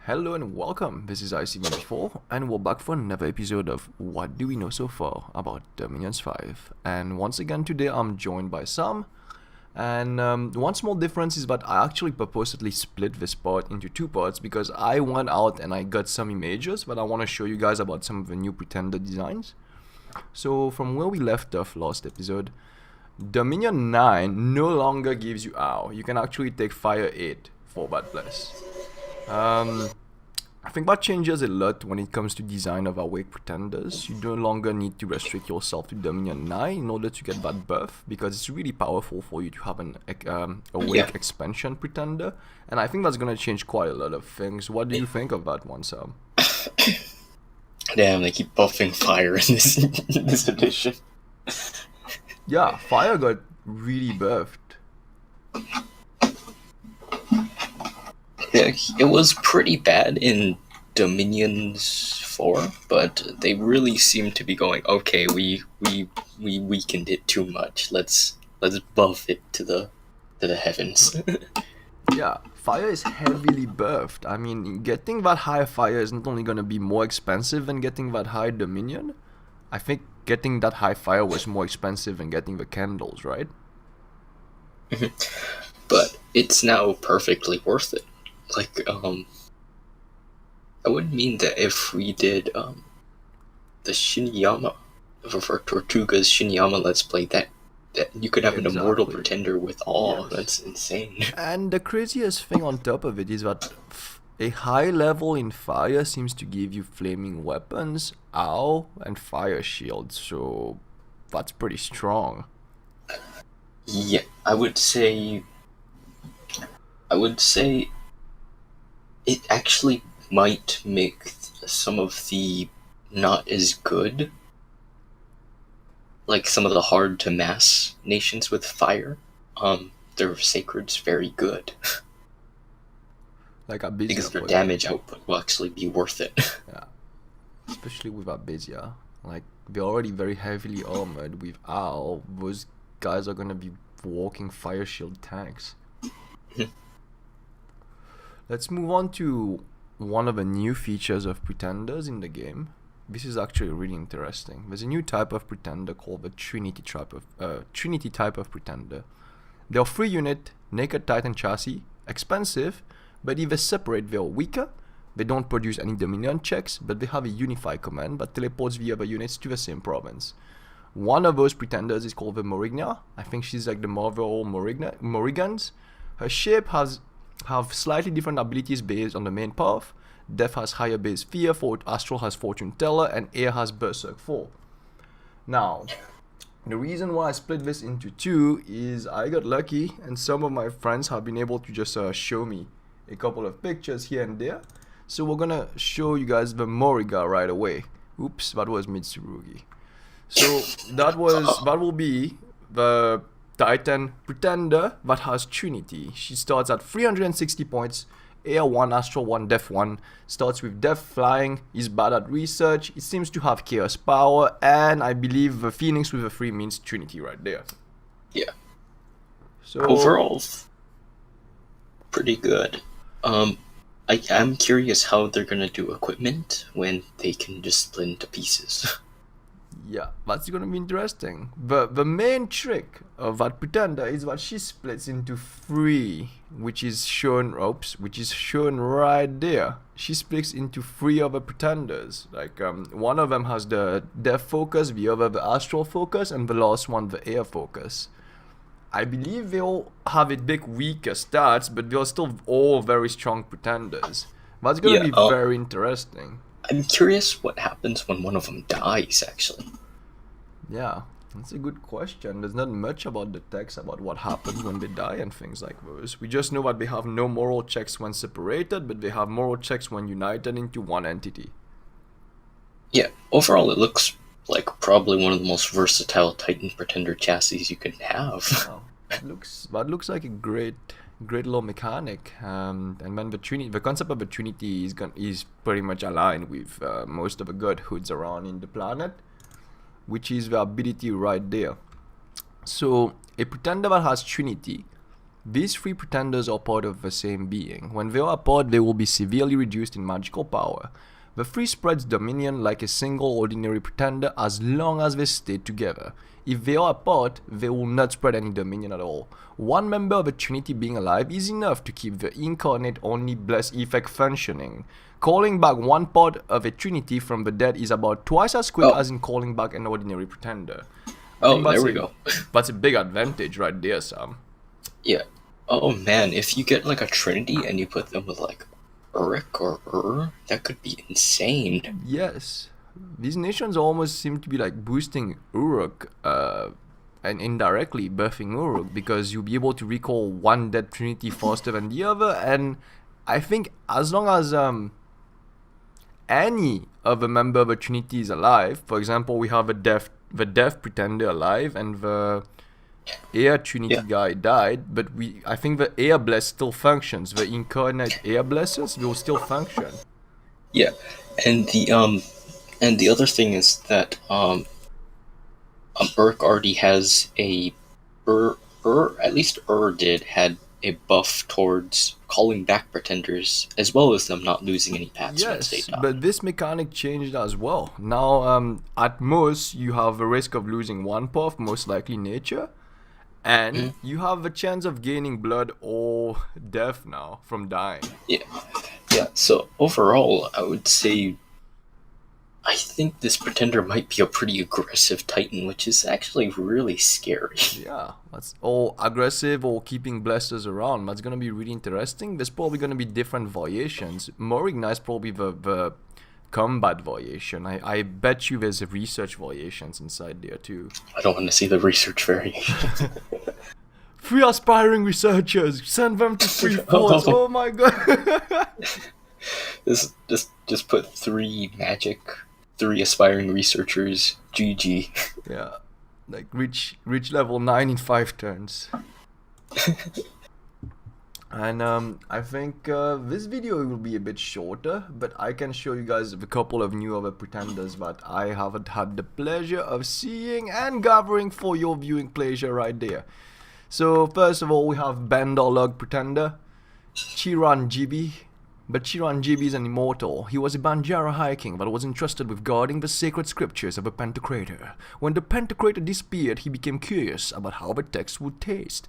Hello and welcome. This is IC24 and we're back for another episode of What Do We Know So Far about Dominions 5. And once again today I'm joined by Sam. And one small difference is that I actually purposely split this part into two parts because I went out and I got some images that I want to show you guys about some of the new Pretender designs. So from where we left off last episode, Dominion 9 no longer gives you AOE. You can actually take Fire 8 for that place. I think that changes a lot when it comes to design of Awake Pretenders. You no longer need to restrict yourself to Dominion 9 in order to get that buff, because it's really powerful for you to have an Awake expansion Pretender, and I think that's going to change quite a lot of things. What do you think of that one, Sam? Damn, they keep buffing Fire in this edition. Yeah, Fire got really buffed. It was pretty bad in Dominions 4, but they really seem to be going, okay, we weakened it too much. Let's buff it to the heavens. Yeah, Fire is heavily buffed. I mean, getting that high Fire is not only going to be more expensive than getting that high Dominion. I think getting that high Fire was more expensive than getting the candles, right? But it's now perfectly worth it. Like, I would mean that if we did the Shiniyama, for Tortuga's Shiniyama Let's Play, that you could have an immortal pretender with awe. Yes. That's insane. And the craziest thing on top of it is that a high level in Fire seems to give you flaming weapons, AOE, and Fire shield, so that's pretty strong. Yeah, I would say it actually might make some of the not as good, like some of the hard to mass nations with Fire, their sacred's very good. Like Abizia, because their damage output will actually be worth it. Yeah, especially with Abizia. Like, they're already very heavily armored with AOE. Those guys are gonna be walking Fire shield tanks. Let's move on to one of the new features of Pretenders in the game. This is actually really interesting. There's a new type of Pretender called the Trinity type of Pretender. They're 3-unit, naked Titan chassis, expensive, but if they separate, they're weaker. They don't produce any Dominion checks, but they have a Unify command that teleports the other units to the same province. One of those Pretenders is called the Morigna. I think she's like the Marvel Morigans. Her shape have slightly different abilities based on the main path. Death has higher base fear, Astral has Fortune Teller, and Air has Berserk 4. Now, the reason why I split this into two is I got lucky, and some of my friends have been able to just show me a couple of pictures here and there. So we're gonna show you guys the Moriga right away. Oops, that was Mitsurugi. So that will be the Titan Pretender that has Trinity. She starts at 360 points, Air 1, Astral 1, Death 1, starts with Death Flying, is bad at research, it seems to have Chaos Power, and I believe the Phoenix with the 3 means Trinity right there. Yeah. So overall, pretty good. I'm curious how they're gonna do equipment when they can just split into pieces. Yeah, that's gonna be interesting. The main trick of that Pretender is that she splits into 3, which is shown right there. She splits into 3 other Pretenders. Like, one of them has the Death focus, the other the Astral focus, and the last one the Air focus. I believe they all have a bit weaker stats, but they're still all very strong Pretenders. That's gonna be very interesting. I'm curious what happens when one of them dies, actually. Yeah, that's a good question. There's not much about the text about what happens when they die and things like those. We just know that they have no moral checks when separated, but they have moral checks when united into one entity. Yeah, overall it looks like probably one of the most versatile Titan Pretender chassis you can have. Wow. That looks like a great little mechanic, and then the concept of the Trinity is pretty much aligned with most of the godhoods around in the planet, which is the ability right there. So a Pretender that has Trinity These three pretenders are part of the same being. When they are apart, they will be severely reduced in magical power. The three spreads dominion like a single ordinary pretender as long as they stay together. If they are apart, they will not spread any dominion at all. One member of the Trinity being alive is enough to keep the incarnate only blessed effect functioning. Calling back one part of a Trinity from the dead is about twice as quick as in calling back an ordinary pretender. There we go. That's a big advantage right there, Sam. Yeah. Oh man, if you get like a Trinity and you put them with like Uruk or that could be insane. Yes. These nations almost seem to be like boosting Uruk and indirectly buffing Uruk, because you'll be able to recall one dead Trinity faster than the other, and I think as long as any of a member of a Trinity is alive, for example, we have the deaf pretender alive and the air Trinity guy died, but I think the air bless still functions. The incarnate air blessers will still function. Yeah, and the other thing is that Urk already has a at least had a buff towards calling back pretenders, as well as them not losing any paths once they die. But this mechanic changed as well. Now, at most, you have a risk of losing one path, most likely nature, and you have a chance of gaining blood or death now from dying. Yeah. So overall, I would say I think this pretender might be a pretty aggressive Titan, which is actually really scary. Yeah, that's all aggressive or keeping blasters around. That's gonna be really interesting. There's probably gonna be different variations. More ignites probably the combat variation. I bet you there's research variations inside there too. I don't want to see the research variations. 3 aspiring researchers, send them to 3 floors. Oh my god. Just put 3 aspiring researchers. GG. Yeah, like reach level 9 in 5 turns. And I think this video will be a bit shorter, but I can show you guys a couple of new other pretenders that I haven't had the pleasure of seeing and gathering for your viewing pleasure right there. So first of all, we have Bandar pretender, Chiranjibi. But Chiranjibi is an immortal. He was a Banjara High King that was entrusted with guarding the sacred scriptures of the Pentacrator. When the Pentacrator disappeared, he became curious about how the text would taste.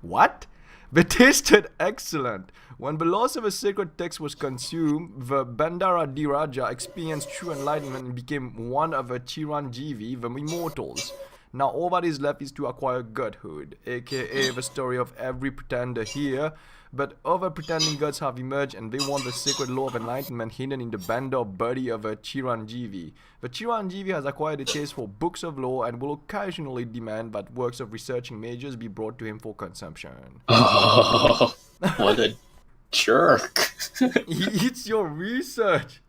What? They tasted excellent. When the loss of a sacred text was consumed, the Bandara Diraja experienced true enlightenment and became one of the Chiranjivi, the immortals. Now all that is left is to acquire godhood, aka the story of every pretender here. But other pretending gods have emerged and they want the sacred law of enlightenment hidden in the Bandar body of a Chiranjivi. The Chiranjivi has acquired a taste for books of law and will occasionally demand that works of researching mages be brought to him for consumption. Oh, what a jerk. He eats your research.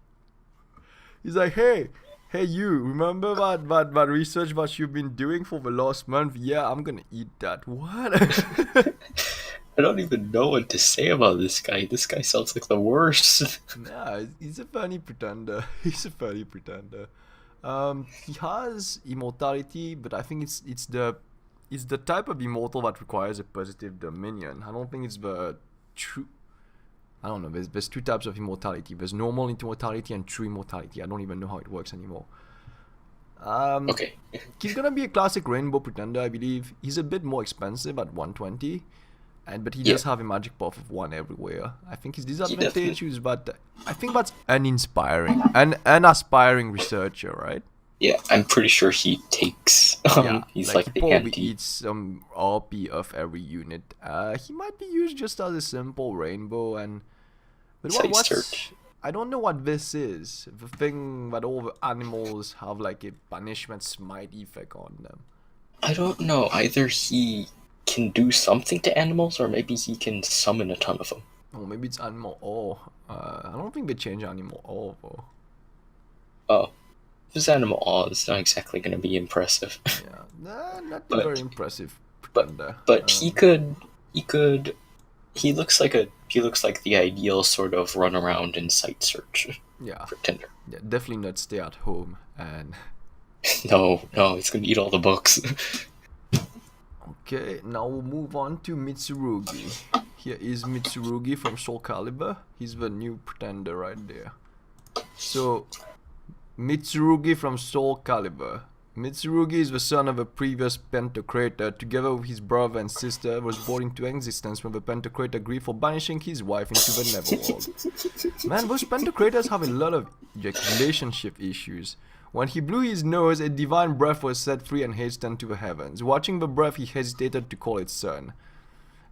He's like, hey you, remember that research that you've been doing for the last month? Yeah, I'm gonna eat that. What? I don't even know what to say about this guy. This guy sounds like the worst. Nah, he's a funny pretender. He's a funny pretender. He has immortality, but I think it's the type of immortal that requires a positive dominion. I don't think it's the true. I don't know. There's 2 types of immortality. There's normal immortality and true immortality. I don't even know how it works anymore. Okay. He's gonna be a classic rainbow pretender, I believe. He's a bit more expensive at 120. But he does have a magic buff of 1 everywhere. I think his disadvantage is, but I think that's uninspiring. An aspiring researcher, right? Yeah, I'm pretty sure he takes. He's like he the probably anti. eats some RP of every unit. He might be used just as a simple rainbow but what's search. I don't know what this is. The thing that all the animals have like a banishment smite effect on them. I don't know. Either he can do something to animals, or maybe he can summon a ton of them. Oh, maybe it's animal awe. I don't think they change animal awe though. Oh, this animal awe is not exactly going to be impressive. Yeah, not very impressive pretender. But he looks like the ideal sort of run around and site search. Yeah, pretender. Yeah, definitely not stay at home and. No, he's gonna eat all the books. Okay, now we'll move on to Mitsurugi. Here is Mitsurugi from Soul Calibur. He's the new pretender right there. So, Mitsurugi from Soul Calibur. Mitsurugi is the son of a previous Pentacrator. Together with his brother and sister, was born into existence when the Pentacrator agreed for banishing his wife into the Neverworld. Man, those Pentacrators have a lot of relationship issues. When he blew his nose, a divine breath was set free and hastened to the heavens. Watching the breath, he hesitated to call it son.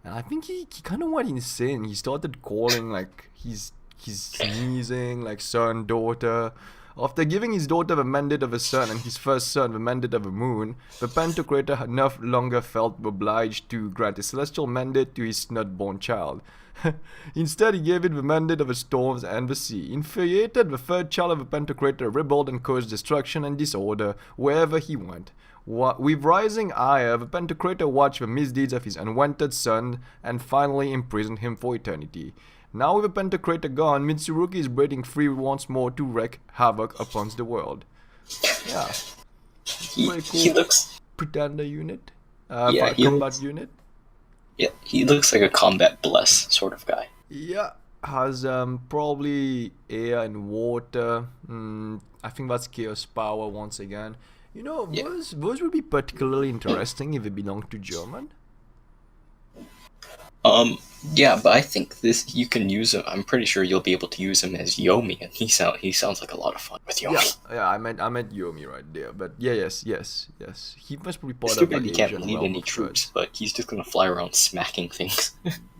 And I think he kind of went insane. He started calling like he's sneezing like son, daughter. After giving his daughter the mandate of a son and his first son the mandate of a moon, the Pentacrator had no longer felt obliged to grant a celestial mandate to his snot-born child. Instead, he gave it the mandate of the storms and the sea. Infuriated, the third child of the Pentacrator rebelled and caused destruction and disorder wherever he went. With rising ire, the Pentacrator watched the misdeeds of his unwanted son and finally imprisoned him for eternity. Now with the Pentacrator gone, Mitsurugi is breaking free once more to wreak havoc upon the world. Yeah. Very cool. He looks... Pretender unit. Combat unit. Yeah, he looks like a combat bless sort of guy. Yeah. Has probably air and water. I think that's chaos power once again. You know, those would be particularly interesting if they belonged to German. Yeah, but I think this you can use him. I'm pretty sure you'll be able to use him as Yomi, and he sounds like a lot of fun with Yomi. Yeah, I meant Yomi right there, but yes. He must be part Still of the he can't lead any troops, but he's just gonna fly around smacking things.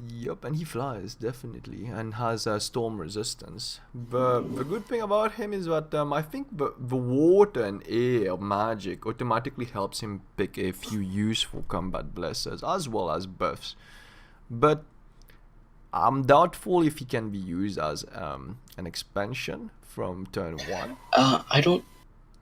Yup, and he flies definitely, and has storm resistance. The good thing about him is that I think the water and air magic automatically helps him pick a few useful combat blessers as well as buffs. But I'm doubtful if he can be used as an expansion from turn 1. I don't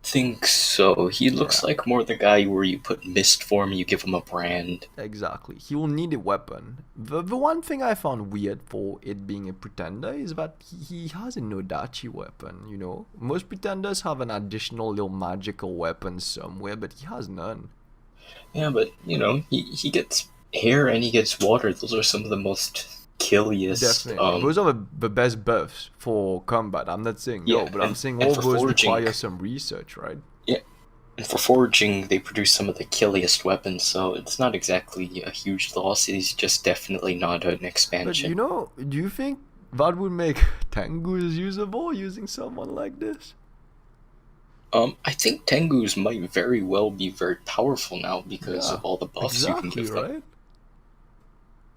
think so. He looks like more the guy where you put mist form, you give him a brand. Exactly. He will need a weapon. The one thing I found weird for it being a pretender is that he has a Nodachi weapon, you know. Most pretenders have an additional little magical weapon somewhere, but he has none. Yeah, but, you know, he gets air and he gets water. Those are some of the most killiest. Definitely. Those are the best buffs for combat. I'm not saying no, but I'm saying all those require some research, right? Yeah. And for foraging, they produce some of the killiest weapons, so it's not exactly a huge loss. It's just definitely not an expansion. But you know, do you think that would make Tengus usable using someone like this? I think Tengus might very well be very powerful now because of all the buffs you can give them. Right?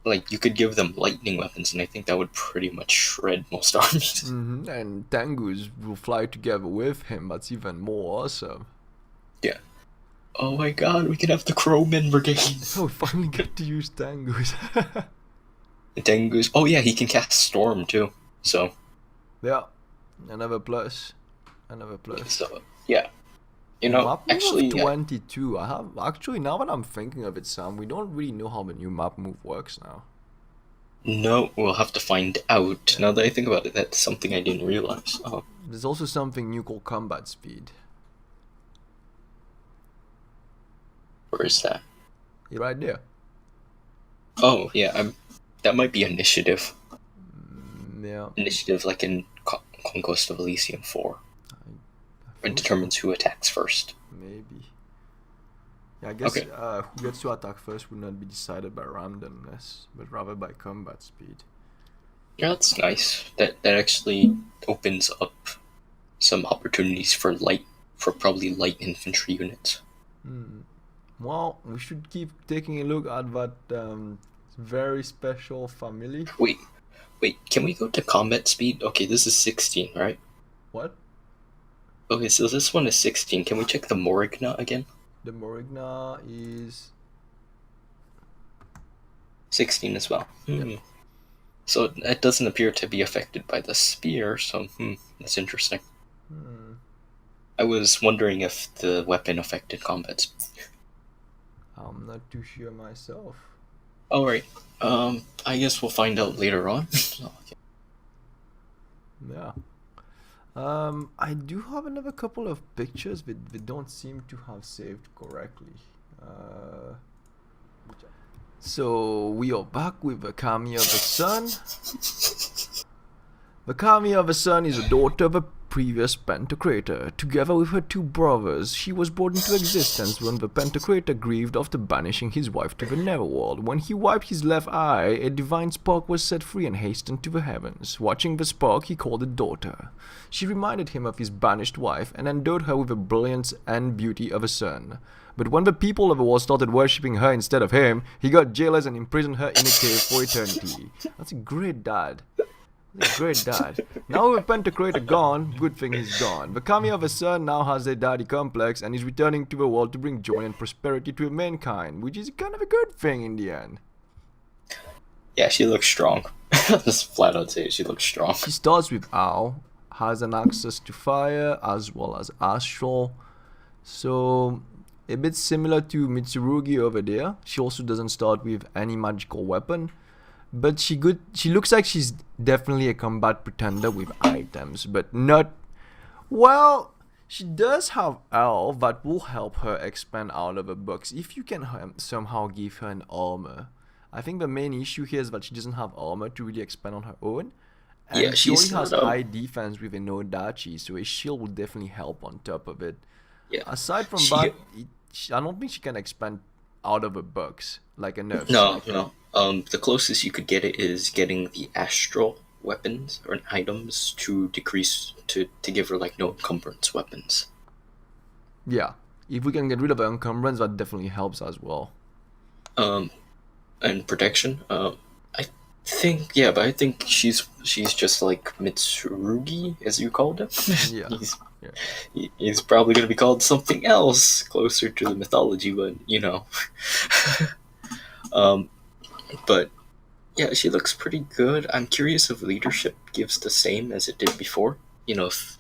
Like, you could give them lightning weapons, and I think that would pretty much shred most armies. And Tengus will fly together with him. That's even more awesome. Yeah. Oh my god, we can have the Crowman Brigade. Oh, we finally get to use Tengus. Tengus. Oh yeah, he can cast Storm too. So. Yeah. Another plus. So, yeah. You know, map actually, 22. I have actually, now that I'm thinking of it, Sam, we don't really know how the new map move works now. No, we'll have to find out. Now that I think about it, that's something I didn't realize. There's also something new called combat speed. Where is that? Right there. Oh yeah, that might be initiative. Yeah. Initiative, like in Conquest of Elysium 4. It determines who attacks first. Maybe. Yeah, I guess who gets to attack first would not be decided by randomness, but rather by combat speed. Yeah, that's nice. That actually opens up some opportunities for probably light infantry units. Well, we should keep taking a look at that very special family. Wait, can we go to combat speed? Okay, this is 16, right? What? Okay, so this one is 16. Can we check the Morigna again? The Morigna is 16 as well. So it doesn't appear to be affected by the spear, so that's interesting. I was wondering if the weapon affected combat speed. I'm not too sure myself. Alright, I guess we'll find out later on. Okay. Yeah. I do have another couple of pictures, but they don't seem to have saved correctly. Which So we are back with the Kami of the Sun. The Kami of the Sun is a daughter of a previous Pentacrator. Together with her two brothers, she was brought into existence when the Pentacrator grieved after banishing his wife to the Netherworld. When he wiped his left eye, a divine spark was set free and hastened to the heavens. Watching the spark, he called it daughter. She reminded him of his banished wife and endowed her with the brilliance and beauty of a sun. But when the people of the world started worshipping her instead of him, he got jealous and imprisoned her in a cave for eternity. That's a great dad. That's a great dad. Now with Pentacrator gone, good thing he's gone. The Kami of the Sun now has a daddy complex and is returning to the world to bring joy and prosperity to mankind, which is kind of a good thing in the end. Yeah, she looks strong. Just flat out say she looks strong. She starts with Ao, has an access to fire as well as astral. So a bit similar to Mitsurugi over there. She also doesn't start with any magical weapon. But she looks like she's definitely a combat pretender with items, but not... Well, she does have L that will help her expand out of the box if you can somehow give her an armor. I think the main issue here is that she doesn't have armor to really expand on her own. And Yeah, she only has not, high defense with a no dachi, so a shield will definitely help on top of it. Yeah. Aside from that, I don't think she can expand out of a box like a nerf. No. The closest you could get it is getting the astral weapons or items to decrease to give her like no encumbrance weapons. Yeah, if we can get rid of the encumbrance, that definitely helps as well. And protection. I think she's just like Mitsurugi, as you called him. Yeah. He's probably gonna be called something else closer to the mythology, but you know. But yeah, she looks pretty good. I'm curious if leadership gives the same as it did before. You know, if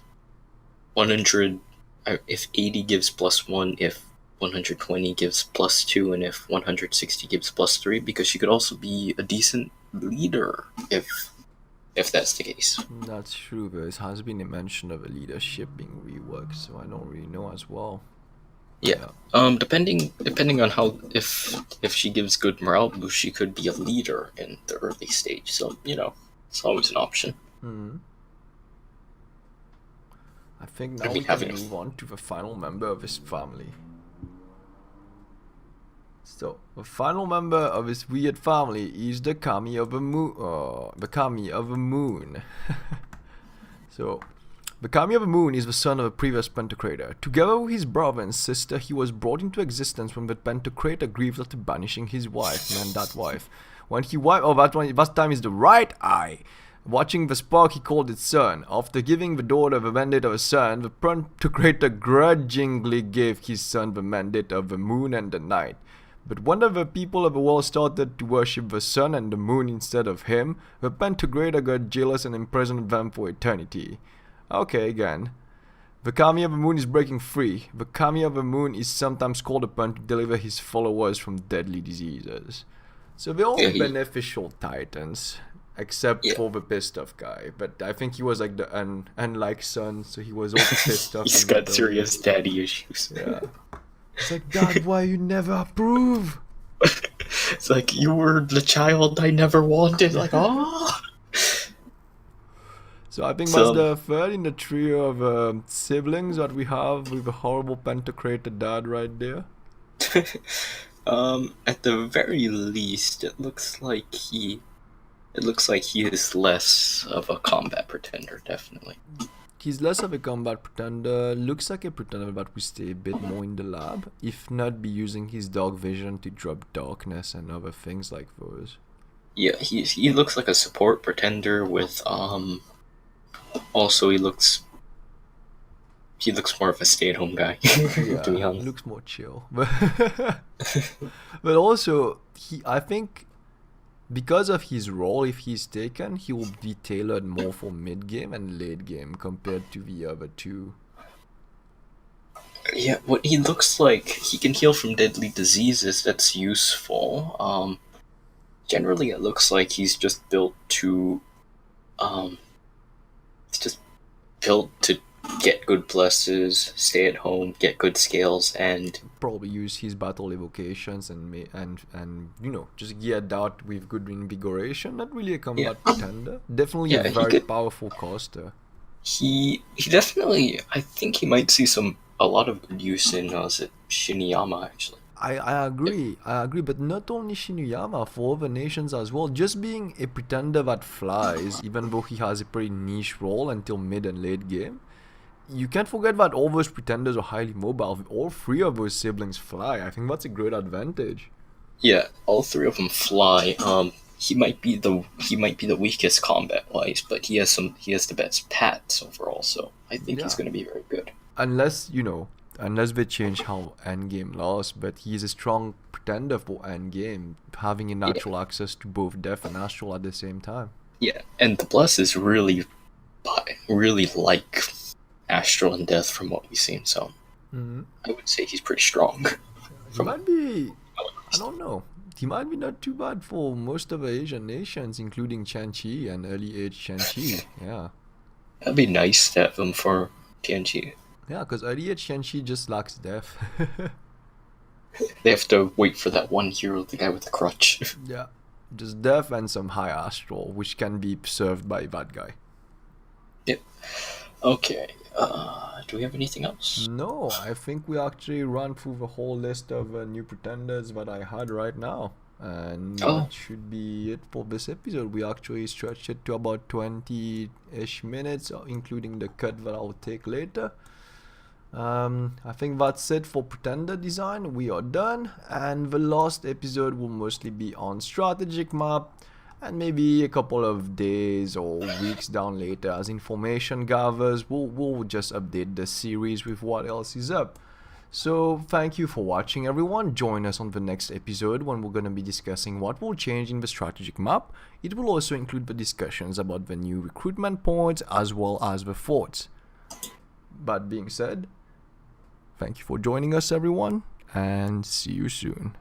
80 gives +1, if 120 gives +2, and if 160 gives +3, because she could also be a decent leader if that's the case. That's true. There has been a mention of a leadership being reworked, so I don't really know as well. Yeah. Depending on how if she gives good morale boost, she could be a leader in the early stage. So you know, it's always an option. I think now we can move on to the final member of his family. So the final member of his weird family is the Kami of the Moon. The Kami of the Moon. So. The Kami of the Moon is the son of a previous Pentacrator. Together with his brother and sister, he was brought into existence when the Pentacrator grieved after banishing his wife, that wife. When he wiped, that time is the right eye. Watching the spark, he called it sun. After giving the daughter the mandate of a sun, the Pentacrator grudgingly gave his son the mandate of the moon and the night. But when the people of the world started to worship the sun and the moon instead of him, the Pentacrator got jealous and imprisoned them for eternity. Okay, again. The Kami of the Moon is breaking free. The Kami of the Moon is sometimes called upon to deliver his followers from deadly diseases. So they're all beneficial titans, except for the pissed off guy. But I think he was like the unlike son, so he was also pissed off. He's got serious daddy issues. Yeah. It's like, Dad, why you never approve? It's like, you were the child I never wanted. Like, oh. So I think that's the third in the trio of siblings that we have with a horrible Pentacrator dad right there. At the very least, it looks like he is less of a combat pretender, definitely. He's less of a combat pretender, looks like a pretender that will stay a bit more in the lab, if not be using his dark vision to drop darkness and other things like those. Yeah, he looks like a support pretender with also, he looks more of a stay-at-home guy. Yeah, to be honest. He looks more chill. But also, I think because of his role, if he's taken, he will be tailored more for mid-game and late-game compared to the other two. Yeah, what he looks like, he can heal from deadly diseases. That's useful. Generally, it looks like he's just built to get good blesses, stay at home, get good scales, and Probably use his battle evocations and just geared out with good invigoration. Not really a combat pretender. Definitely a yeah, very powerful caster. he definitely. I think he might see a lot of good use in is it Shiniyama actually. I agree. I agree, but not only Shinuyama, for other nations as well. Just being a pretender that flies, even though he has a pretty niche role until mid and late game. You can't forget that all those pretenders are highly mobile. All three of those siblings fly. I think that's a great advantage. Yeah, all three of them fly. He might be the weakest combat wise, but he has the best pats overall. So I think he's Yeah. going to be very good. Unless they change how endgame lasts, but he's a strong pretender for endgame, having a natural access to both death and astral at the same time. Yeah, and the bless is really like astral and death from what we've seen. So I would say he's pretty strong. He might be, I don't know, he might be not too bad for most of the Asian nations, including Qianqi and early age Qianqi. Yeah. That'd be nice to have him for PNG. Yeah, because early age Qianqi just lacks death. They have to wait for that one hero, the guy with the crutch. Yeah. Just death and some high astral, which can be served by that guy. Yep. Okay. Do we have anything else? No, I think we actually ran through the whole list of new pretenders that I had right now. And that should be it for this episode. We actually stretched it to about 20-ish minutes, including the cut that I'll take later. I think that's it for pretender design. We are done, and the last episode will mostly be on strategic map, and maybe a couple of days or weeks down later as information gathers, we'll just update the series with what else is up. So thank you for watching, everyone. Join us on the next episode when we're going to be discussing what will change in the strategic map. It will also include the discussions about the new recruitment points as well as the forts. That being said, thank you for joining us, everyone, and see you soon.